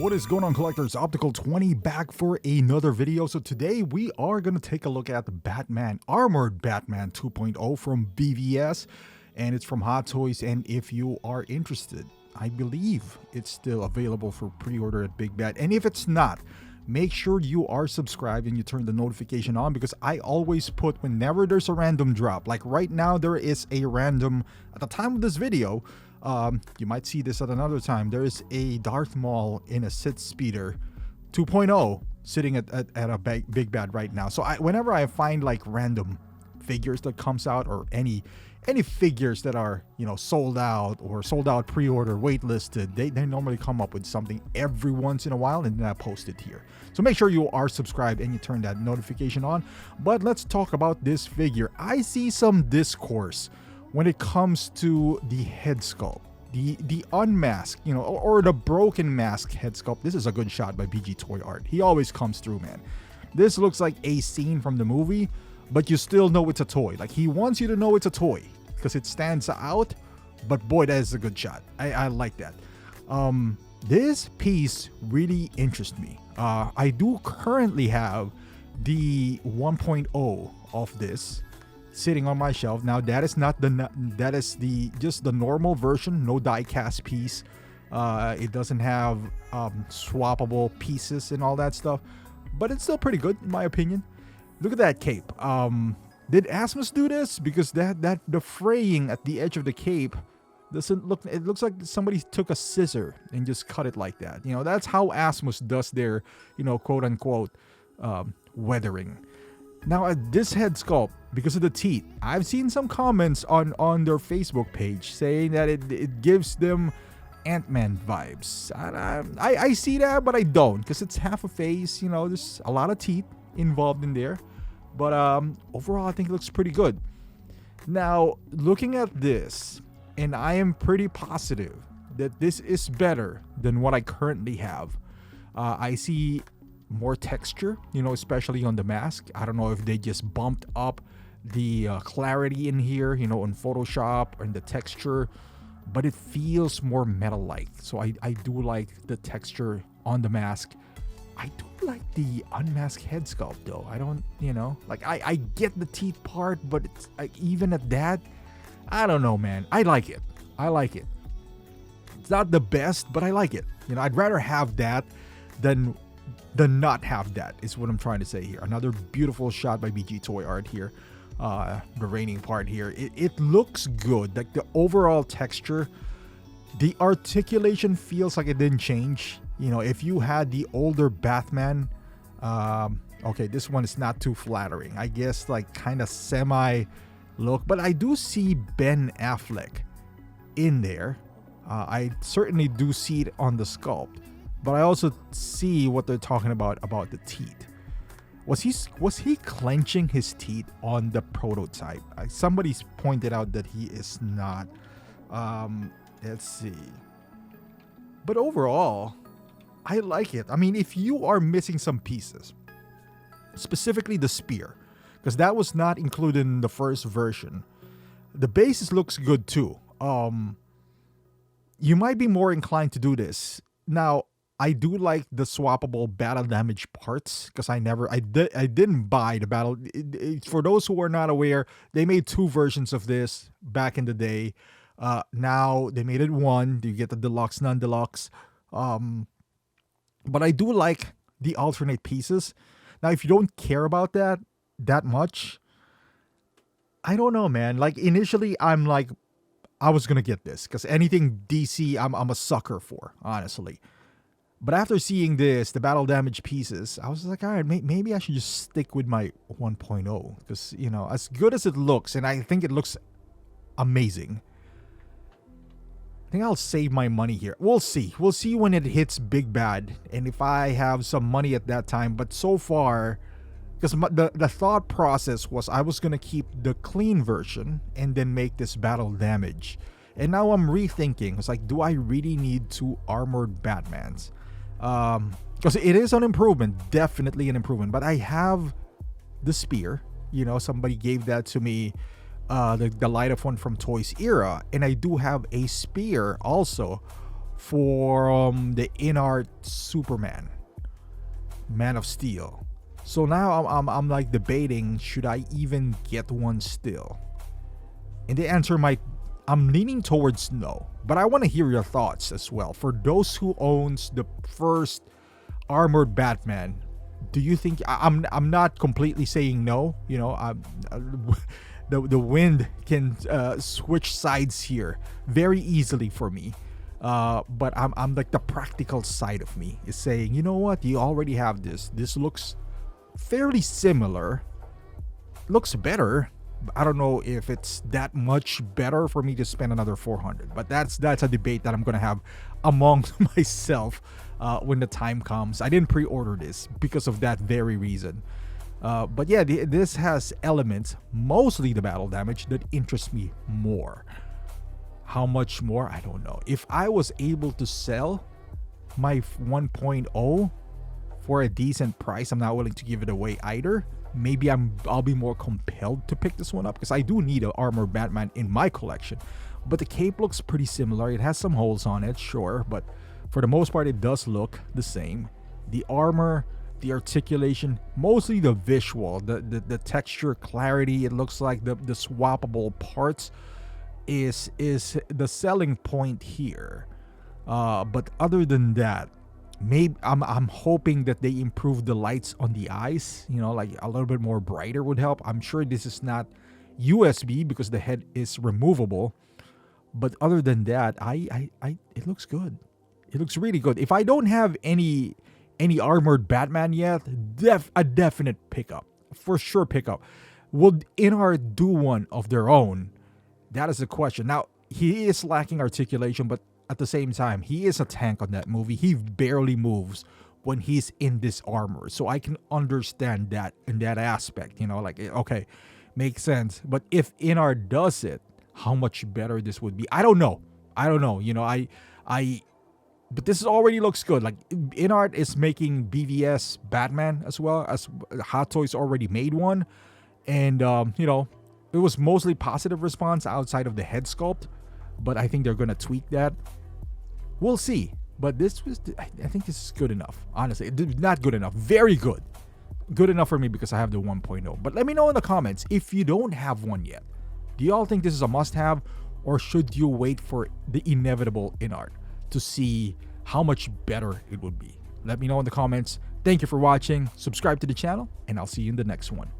What is going on, collectors? Optical 20 back for another video. So today we are going to take a look at the Armored Batman 2.0 from BBTS, and it's from Hot Toys. And if you are interested, I believe it's still available for pre-order at Big Bad. And if it's not, make sure you are subscribed and you turn the notification on, because I always put whenever there's a random drop. Like right now there is a random, at the time of this video, you might see this at another time, there is a Darth Maul in a Sith Speeder 2.0 sitting at a Big Bad right now. So whenever I find like random figures that comes out, or any figures that are, you know, sold out or sold out pre-order, waitlisted, they normally come up with something every once in a while, and then I post it here. So make sure you are subscribed and you turn that notification on. But let's talk about this figure. I see some discourse when it comes to the head sculpt, the unmasked, you know, or the broken mask head sculpt. This is a good shot by BG Toy Art. He always comes through, man. This looks like a scene from the movie, but you still know it's a toy. Like, he wants you to know it's a toy because it stands out. But boy, that is a good shot. I like that. This piece really interests me. I do currently have the 1.0 of this sitting on my shelf. Now that is not that is just the normal version, no die cast piece. It doesn't have swappable pieces and all that stuff, but it's still pretty good in my opinion. Look at that cape. Did Asmus do this? Because the fraying at the edge of the cape doesn't look, it looks like somebody took a scissor and just cut it like that. You know, that's how Asmus does their, you know, quote unquote weathering. Now this head sculpt, because of the teeth, I've seen some comments on their Facebook page saying that it gives them Ant-Man vibes. I see that, but I don't, because it's half a face. You know, there's a lot of teeth involved in there. But overall, I think it looks pretty good. Now, looking at this, and I am pretty positive that this is better than what I currently have. I see more texture, you know, especially on the mask. I don't know if they just bumped up the clarity in here, you know, in Photoshop and the texture, but it feels more metal-like. So I do like the texture on the mask. I do like the unmasked head sculpt though. I don't, you know, like I get the teeth part, but it's like, even at that, I don't know, man. I like it. I like it. It's not the best, but I like it. You know, I'd rather have that than not have that, is what I'm trying to say here. Another beautiful shot by BG Toy Art here. The raining part here. It looks good. Like the overall texture, the articulation feels like it didn't change. You know, if you had the older Batman, okay, this one is not too flattering. I guess like kind of semi look, but I do see Ben Affleck in there. I certainly do see it on the sculpt, but I also see what they're talking about the teeth. Was he clenching his teeth on the prototype? Somebody's pointed out that he is not. Let's see. But overall, I like it. I mean, if you are missing some pieces, specifically the spear, because that was not included in the first version, the basis looks good too. You might be more inclined to do this. Now, I do like the swappable battle damage parts, because I didn't buy the battle. For those who are not aware, they made two versions of this back in the day. Now they made it one. You get the deluxe, non-deluxe. But I do like the alternate pieces. Now, if you don't care about that much, I don't know, man. Like initially, I'm like, I was gonna get this because anything DC, I'm a sucker for, honestly. But after seeing this, the battle damage pieces, I was like, all right, maybe I should just stick with my 1.0, because, you know, as good as it looks, and I think it looks amazing, I think I'll save my money here. We'll see. We'll see when it hits Big Bad, and if I have some money at that time. But so far, because the thought process was I was going to keep the clean version and then make this battle damage. And now I'm rethinking. It's like, do I really need two armored Batmans? Because it is an improvement, definitely an improvement. But I have the spear. You know, somebody gave that to me, the light up one from Toys Era, and I do have a spear also for the in-art Superman, Man of Steel. So now I'm like debating, should I even get one still? And the answer I'm leaning towards no, but I want to hear your thoughts as well. For those who owns the first armored Batman, do you think I'm not completely saying no? You know, the wind can switch sides here very easily for me. But I'm like, the practical side of me is saying, you know what, you already have this. This looks fairly similar. Looks better. I don't know if it's that much better for me to spend another 400, but that's a debate that I'm gonna have amongst myself when the time comes. I didn't pre-order this because of that very reason. But yeah, this has elements, mostly the battle damage, that interest me more. How much more? I don't know. If I was able to sell my 1.0 for a decent price, I'm not willing to give it away either. Maybe I'll be more compelled to pick this one up, because I do need an armored Batman in my collection. But the cape looks pretty similar. It has some holes on it, sure, but for the most part it does look the same. The armor, the articulation, mostly the visual, the texture clarity, it looks like the swappable parts is the selling point here. But other than that, maybe I'm hoping that they improve the lights on the eyes, you know, like a little bit more brighter would help. I'm sure this is not USB because the head is removable, but other than that, it looks good. It looks really good. If I don't have any armored Batman yet, a definite pickup, for sure pickup. Will InArt do one of their own? That is the question. Now, he is lacking articulation, but at the same time, he is a tank on that movie. He barely moves when he's in this armor. So I can understand that in that aspect, you know, like, okay, makes sense. But if InArt does it, how much better this would be. I don't know. You know, but this already looks good. Like, InArt is making BBTS Batman as well, as Hot Toys already made one. And, you know, it was mostly positive response outside of the head sculpt. But I think they're going to tweak that. We'll see. But I think this is good enough. Honestly, not good enough. Very good. Good enough for me because I have the 1.0. But let me know in the comments if you don't have one yet. Do y'all think this is a must-have, or should you wait for the inevitable InArt to see how much better it would be? Let me know in the comments. Thank you for watching. Subscribe to the channel, and I'll see you in the next one.